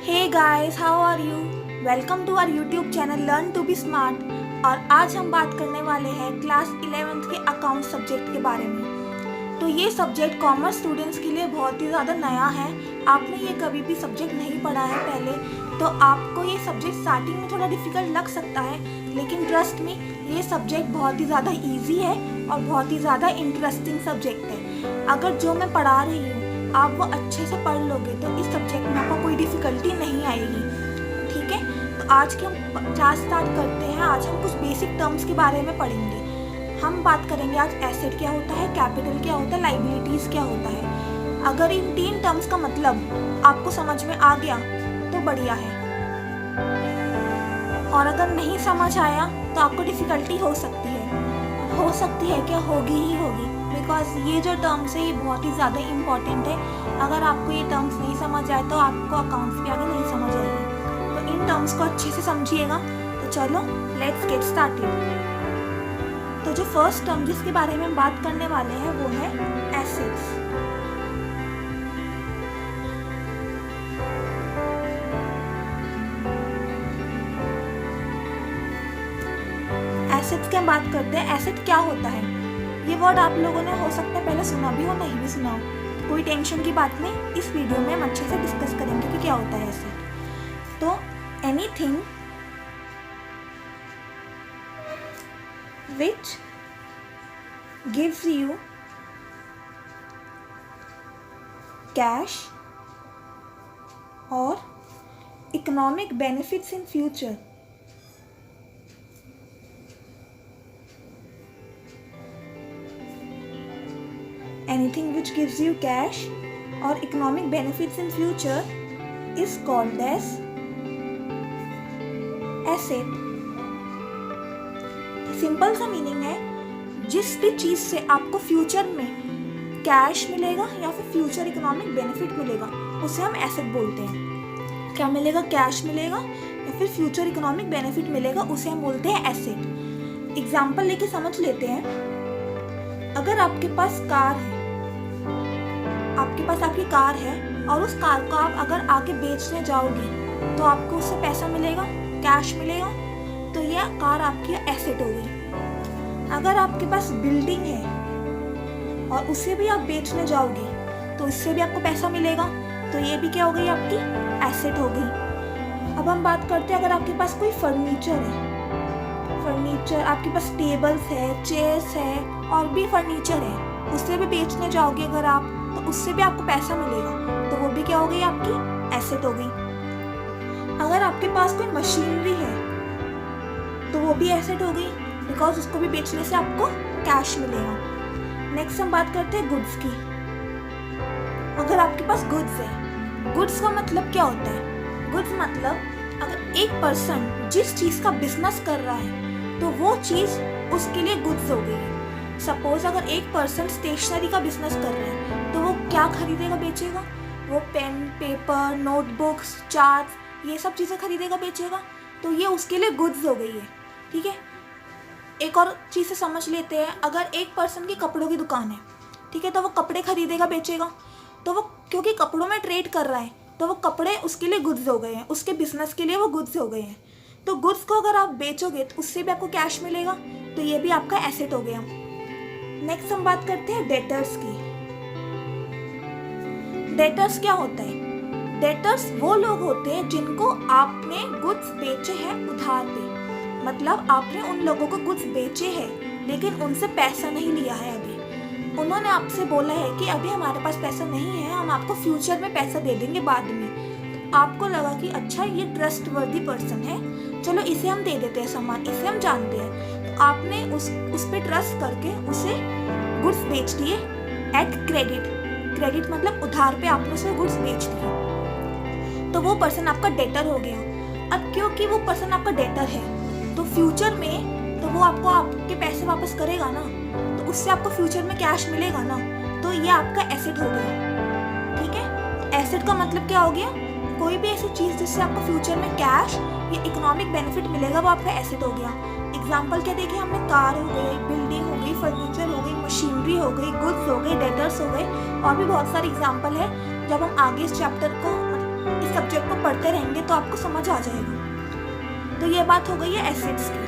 Hey guys, how are you? Welcome to our YouTube channel learn to be smart. और आज हम बात करने वाले हैं क्लास 11th के अकाउंट सब्जेक्ट के बारे में। तो ये सब्जेक्ट कॉमर्स स्टूडेंट्स के लिए बहुत ही ज़्यादा नया है। आपने ये कभी भी सब्जेक्ट नहीं पढ़ा है पहले, तो आपको ये सब्जेक्ट स्टार्टिंग में थोड़ा डिफ़िकल्ट लग सकता है, लेकिन ट्रस्ट में ये सब्जेक्ट बहुत ही ज़्यादा ईजी है और बहुत ही ज़्यादा इंटरेस्टिंग सब्जेक्ट है। अगर जो मैं पढ़ा रही हूँ आप वो अच्छे से पढ़ लोगे तो इस सब्जेक्ट में आपको कोई डिफ़िकल्टी नहीं आएगी। ठीक है, तो आज के हम क्लास स्टार्ट करते हैं। आज हम कुछ बेसिक टर्म्स के बारे में पढ़ेंगे। हम बात करेंगे आज एसेट क्या होता है, कैपिटल क्या होता है, लाइबिलिटीज़ क्या होता है। अगर इन 3 टर्म्स का मतलब आपको समझ में आ गया तो बढ़िया है, और अगर नहीं समझ आया तो आपको डिफ़िकल्टी हो सकती है क्या, होगी ही होगी, बिकॉज ये जो टर्म्स है ये बहुत ही ज़्यादा इम्पॉर्टेंट है। अगर आपको ये टर्म्स नहीं समझ आए तो आपको अकाउंट्स भी आगे नहीं समझ आएगी। तो इन टर्म्स को अच्छे से समझिएगा। तो चलो लेट्स गेट स्टार्टेड। तो जो फर्स्ट टर्म जिसके बारे में हम बात करने वाले हैं वो है एसेट्स। एसेट्स की हम बात करते हैं। एसेट क्या होता है, ये वर्ड आप लोगों ने हो सकता है पहले सुना भी हो, नहीं भी सुना हो, कोई टेंशन की बात नहीं। इस वीडियो में हम अच्छे से डिस्कस करेंगे कि क्या होता है एसेट। तो anything which gives you cash और economic benefits in future. Anything which gives you cash or economic benefits in future is called as asset। Simple सा मीनिंग है, जिस भी चीज़ से आपको फ्यूचर में कैश मिलेगा या फिर फ्यूचर इकोनॉमिक बेनिफिट मिलेगा उसे हम एसेट बोलते हैं। क्या मिलेगा, कैश मिलेगा या फिर फ्यूचर इकोनॉमिक बेनिफिट मिलेगा, उसे हम बोलते हैं एसेट। एग्जाम्पल लेके समझ लेते हैं। अगर आपके पास कार है, आपकी कार है और उस कार को आप अगर आगे बेचने जाओगे तो आपको उससे पैसा मिलेगा, कैश मिलेगा, तो यह कार आपकी एसेट हो गई। अगर आपके पास बिल्डिंग है और उसे भी आप बेचने जाओगे तो इससे भी आपको पैसा मिलेगा, तो ये भी क्या हो गई, आपकी एसेट हो गई। अब हम बात करते हैं, अगर आपके पास कोई फर्नीचर है, आपके पास टेबल्स है, चेयर्स है और भी फर्नीचर है, उससे भी बेचने जाओगे अगर आप, तो उससे भी आपको पैसा मिलेगा, तो वो भी क्या हो गई, आपकी एसेट हो गई। अगर आपके पास कोई मशीनरी है तो वो भी एसेट हो गई, बिकॉज उसको भी बेचने से आपको कैश मिलेगा। नेक्स्ट हम बात करते हैं गुड्स की। अगर आपके पास गुड्स है, गुड्स का मतलब क्या होता है, गुड्स मतलब अगर एक पर्सन जिस चीज़ का बिजनेस कर रहा है तो वो चीज़ उसके लिए गुड्स हो गई है। सपोज अगर एक पर्सन स्टेशनरी का बिजनेस कर रहा है तो वो क्या खरीदेगा, बेचेगा, वो पेन, पेपर, नोटबुक्स, चार्ट्स, ये सब चीज़ें खरीदेगा, बेचेगा, तो ये उसके लिए गुड्स हो गई है। ठीक है, एक और चीज़ से समझ लेते हैं। अगर एक पर्सन की कपड़ों की दुकान है, ठीक है, तो वो कपड़े खरीदेगा, बेचेगा, तो वो क्योंकि कपड़ों में ट्रेड कर रहा है तो वो कपड़े उसके लिए गुड्स हो गए हैं, उसके बिजनेस के लिए वो गुड्स हो गए हैं। तो गुड्स को अगर आप बेचोगे तो उससे भी आपको कैश मिलेगा, तो ये भी आपका एसेट हो गया। नेक्स्ट हम बात करते हैं डेटर्स की। डेटर्स क्या होता है, डेटर्स वो लोग होते हैं जिनको आपने गुड्स बेचे हैं उधार पे, मतलब आपने उन लोगों को गुड्स बेचे हैं लेकिन उनसे पैसा नहीं लिया है अभी। उन्होंने आपसे बोला है कि अभी हमारे पास पैसा नहीं है, हम आपको फ्यूचर में पैसा दे देंगे बाद में। तो आपको लगा कि अच्छा ये ट्रस्टवर्दी पर्सन है, चलो इसे हम दे देते हैं सामान, इसे हम जानते हैं, तो आपने उस पे ट्रस्ट करके उसे गुड्स बेच दिए एट क्रेडिट। क्रेडिट मतलब उधार पे आपने उसे गुड्स बेच दिए, तो वो पर्सन आपका डेटर हो गया। अब क्योंकि वो पर्सन आपका डेटर है तो फ्यूचर में तो वो आपको आपके पैसे वापस करेगा ना, तो उससे आपको फ्यूचर में कैश मिलेगा ना, तो ये आपका एसेट हो गया। ठीक है, एसेट का मतलब क्या हो गया, कोई भी ऐसी चीज़ जिससे आपको फ्यूचर में कैश या इकोनॉमिक बेनिफिट मिलेगा वो आपका एसेट हो गया। एग्जाम्पल क्या देखिए, हमने कार हो गई, बिल्डिंग हो गई, फर्नीचर हो गई, मशीनरी हो गई, गुड्स हो गई, डेटर्स हो गए, और भी बहुत सारे एग्जाम्पल है। जब हम आगे इस चैप्टर को इस सब्जेक्ट को पढ़ते रहेंगे तो आपको समझ आ जाएगा। तो ये बात हो गई है एसेट्स की।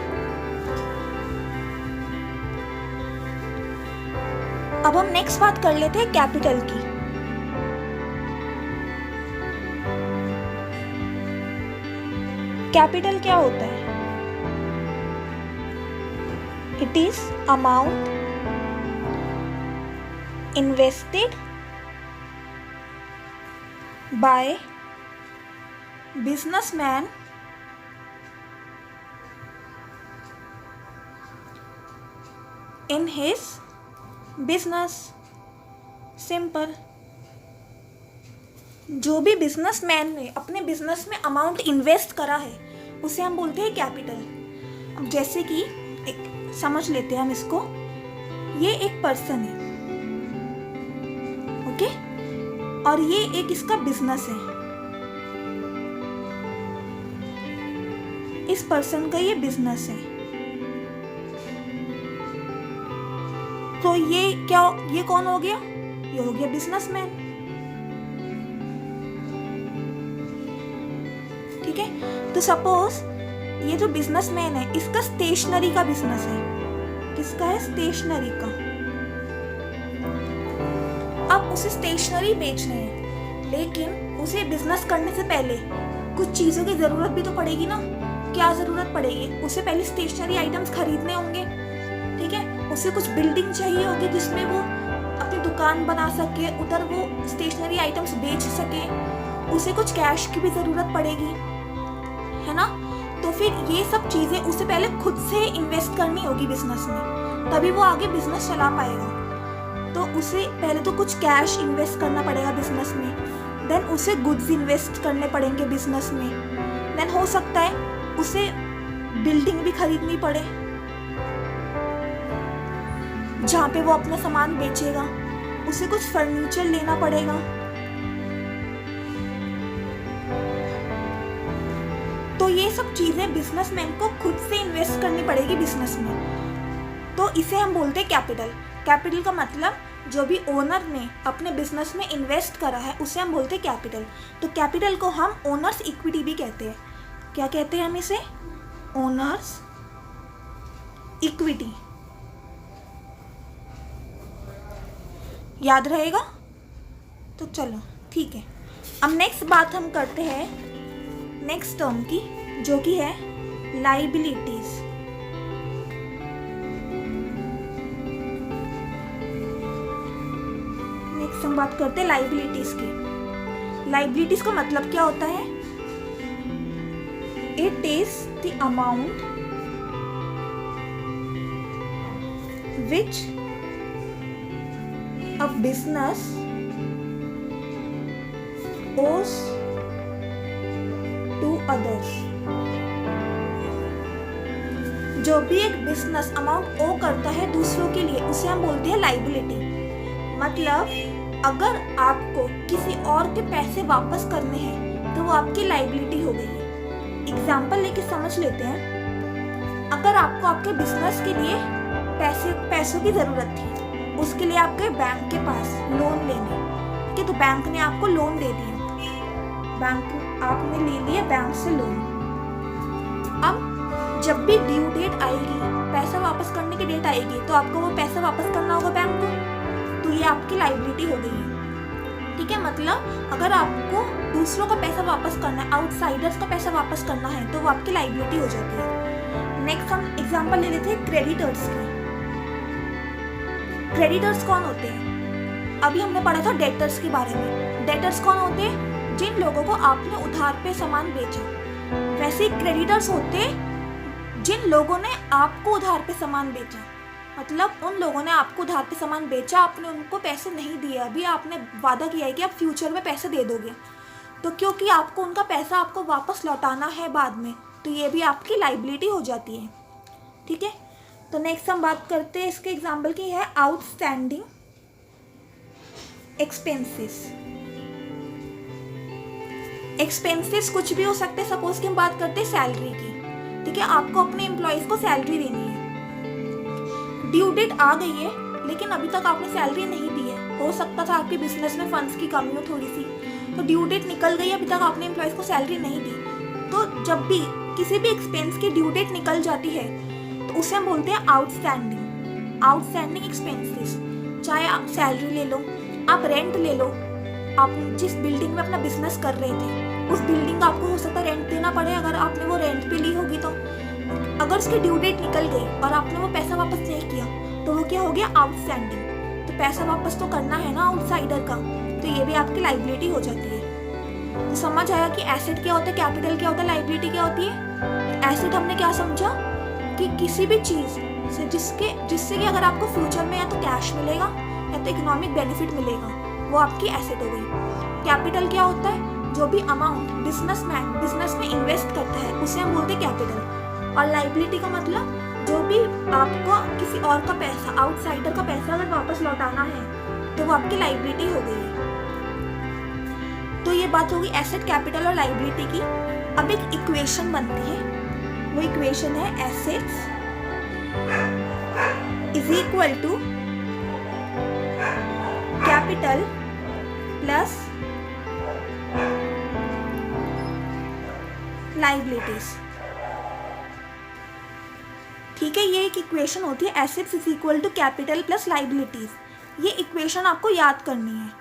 अब हम नेक्स्ट बात कर लेते हैं कैपिटल की। कैपिटल क्या होता है? It is amount invested bye businessman in his business. Simple. जो भी बिजनेसमैन ने अपने बिजनेस में अमाउंट इन्वेस्ट करा है उसे हम बोलते हैं कैपिटल। अब जैसे कि एक समझ लेते हैं हम इसको, ये एक पर्सन है, ओके, और ये एक इसका बिजनेस है। इस पर्सन का ये बिजनेस है, तो ये कौन हो गया? ये हो गया बिजनेसमैन। ठीक है, तो सपोज ये जो बिजनेसमैन है इसका स्टेशनरी का बिजनेस है। किसका है? स्टेशनरी का। अब उसे स्टेशनरी बेचना है, लेकिन उसे बिजनेस करने से पहले कुछ चीजों की जरूरत भी तो पड़ेगी ना। क्या जरूरत पड़ेगी? उसे पहले स्टेशनरी आइटम्स खरीदने होंगे, ठीक है, उसे कुछ बिल्डिंग चाहिए होगी जिसमें वो अपनी दुकान बना सके, उधर वो स्टेशनरी आइटम्स बेच सके, उसे कुछ कैश की भी जरूरत पड़ेगी, है ना। तो फिर ये सब चीजें उसे पहले खुद से इन्वेस्ट करनी होगी बिजनेस में, तभी वो आगे बिजनेस चला पाएगा। तो उसे पहले तो कुछ कैश इन्वेस्ट करना पड़ेगा बिजनेस में, देन उसे गुड्स इन्वेस्ट करने पड़ेंगे बिजनेस में, देन हो सकता है उसे बिल्डिंग भी खरीदनी पड़े जहाँ पे वो अपना सामान बेचेगा, उसे कुछ फर्नीचर लेना पड़ेगा। तो ये सब चीजें बिजनेसमैन को खुद से इन्वेस्ट करनी पड़ेगी बिजनेस में, तो इसे हम बोलते हैं कैपिटल। कैपिटल का मतलब जो भी ओनर ने अपने बिजनेस में इन्वेस्ट करा है उसे हम बोलते हैं कैपिटल। तो कैपिटल को हम ओनर्स इक्विटी भी कहते हैं। क्या कहते हैं हम इसे? Owners equity. याद रहेगा? तो चलो ठीक है। अब नेक्स्ट बात हम करते हैं नेक्स्ट टर्म की, जो कि है लाइबिलिटीज। नेक्स्ट हम बात करते हैं लाइबिलिटीज की। लाइबिलिटीज का मतलब क्या होता है? It is the amount which a business owes to others। जो भी एक बिजनेस अमाउंट ओ करता है दूसरों के लिए उसे हम बोलते हैं लाइबिलिटी। मतलब अगर आपको किसी और के पैसे वापस करने हैं तो वो आपकी लाइबिलिटी हो गई है। एग्जाम्पल लेके समझ लेते हैं। अगर आपको आपके बिजनेस के लिए पैसों की जरूरत थी, उसके लिए आप गए बैंक के पास लोन लेने, ठीक है, तो बैंक ने आपको लोन दे दिया, आपने ले लिया बैंक से लोन। अब जब भी ड्यू डेट आएगी, पैसा वापस करने की डेट आएगी, तो आपको वो पैसा वापस करना होगा बैंक को, तो ये आपकी लाइबिलिटी हो गई है। ठीक है, मतलब अगर आपको दूसरों का पैसा वापस करना है, आउटसाइडर्स का पैसा वापस करना है, तो वो आपकी लाइबिलिटी हो जाती है। नेक्स्ट हम एग्जाम्पल ले लेते हैं क्रेडिटर्स की। क्रेडिटर्स कौन होते हैं? अभी हमने पढ़ा था डेटर्स के बारे में। डेटर्स कौन होते हैं? जिन लोगों को आपने उधार पे सामान बेचा। वैसे क्रेडिटर्स होते हैं जिन लोगों ने आपको उधार पे सामान बेचा। मतलब उन लोगों ने आपको उधार पे सामान बेचा, आपने उनको पैसे नहीं दिए, अभी आपने वादा किया है कि आप फ्यूचर में पैसे दे दोगे, तो क्योंकि आपको उनका पैसा आपको वापस लौटाना है बाद में, तो ये भी आपकी लाइबिलिटी हो जाती है। ठीक है, तो नेक्स्ट हम बात करते हैं इसके एग्जाम्पल की है आउटस्टैंडिंग एक्सपेंसेस। एक्सपेंसेस कुछ भी हो सकते हैं। सपोज कि हम बात करते हैं सैलरी की, ठीक है, आपको अपने एम्प्लॉयज को सैलरी देनी है, ड्यू डेट आ गई है लेकिन अभी तक आपने सैलरी नहीं दी है। हो सकता था आपके बिजनेस में फंड्स की कमी हो थोड़ी सी, तो ड्यू डेट निकल गई, अभी तक आपने एम्प्लॉयज़ को सैलरी नहीं दी, तो जब भी किसी भी एक्सपेंस की ड्यू डेट निकल जाती है तो उसे हम बोलते हैं आउटस्टैंडिंग एक्सपेंसेस। चाहे आप सैलरी ले लो, आप रेंट ले लो, आप जिस बिल्डिंग में अपना बिजनेस कर रहे थे उस बिल्डिंग का आपको हो सकता है रेंट देना पड़े, अगर आपने वो रेंट पे ली होगी तो अगर उसकी ड्यू डेट निकल गई और आपने वो पैसा वापस नहीं किया तो वो क्या हो गया, आउटस्टैंडिंग। तो पैसा वापस तो करना है ना आउटसाइडर का, तो ये भी आपकी लाइबिलिटी हो जाती है। तो समझ आया कि एसेट क्या होता है, कैपिटल क्या होता है, लाइबिलिटी क्या होती है। एसेट हमने क्या समझा कि किसी भी चीज़ से जिससे कि अगर आपको फ्यूचर में या तो कैश मिलेगा या तो इकोनॉमिक बेनिफिट मिलेगा, वो आपकी एसेट हो गई। कैपिटल क्या होता है, जो भी अमाउंट बिजनेसमैन बिजनेस में इन्वेस्ट करता है उसे हम बोलते हैं कैपिटल। और लाइबिलिटी का मतलब जो भी आपको किसी और का पैसा, आउटसाइडर का पैसा अगर वापस लौटाना है तो वो आपकी लाइबिलिटी हो गई है। तो ये बात होगी एसेट, कैपिटल और लाइबिलिटी की। अब एक इक्वेशन बनती है, वो इक्वेशन है assets is equal to capital plus liabilities. ठीक है, ये एक इक्वेशन होती है assets is equal to capital plus liabilities. ये इक्वेशन आपको याद करनी है।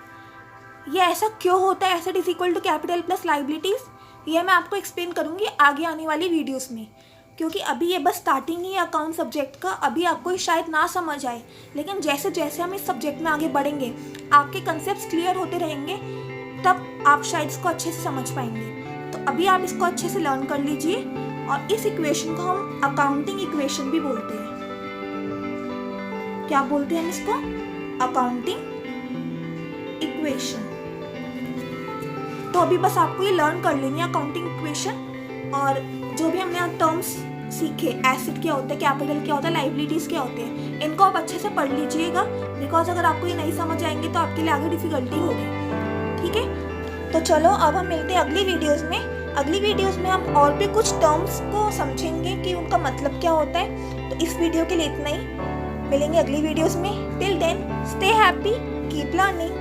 ये ऐसा क्यों होता है asset is equal to capital plus liabilities, ये मैं आपको एक्सप्लेन करूंगी आगे आने वाली वीडियोस में, क्योंकि अभी ये बस स्टार्टिंग ही अकाउंट सब्जेक्ट का, अभी आपको शायद ना समझ आए, लेकिन जैसे जैसे हम इस सब्जेक्ट में आगे बढ़ेंगे आपके कंसेप्ट क्लियर होते रहेंगे, तब आप शायद इसको अच्छे से समझ पाएंगे। तो अभी आप इसको अच्छे से लर्न कर लीजिए। और इस इक्वेशन को हम अकाउंटिंग इक्वेशन भी बोलते हैं। क्या बोलते हैं हम इसको, अकाउंटिंग इक्वेशन। तो अभी बस आपको ये लर्न कर लेनी है अकाउंटिंग इक्वेशन, और जो भी हमने यहाँ टर्म्स सीखे, एसेट क्या होता है, कैपिटल क्या होता है, लाइबिलिटीज क्या होते हैं, इनको आप अच्छे से पढ़ लीजिएगा, बिकॉज अगर आपको ये नहीं समझ आएंगे तो आपके लिए आगे डिफिकल्टी होगी। ठीक है, तो चलो अब हम मिलते हैं अगली वीडियोज़ में। अगली वीडियोस में हम और भी कुछ टर्म्स को समझेंगे कि उनका मतलब क्या होता है। तो इस वीडियो के लिए इतना ही, मिलेंगे अगली वीडियोस में। Till then stay happy, keep learning.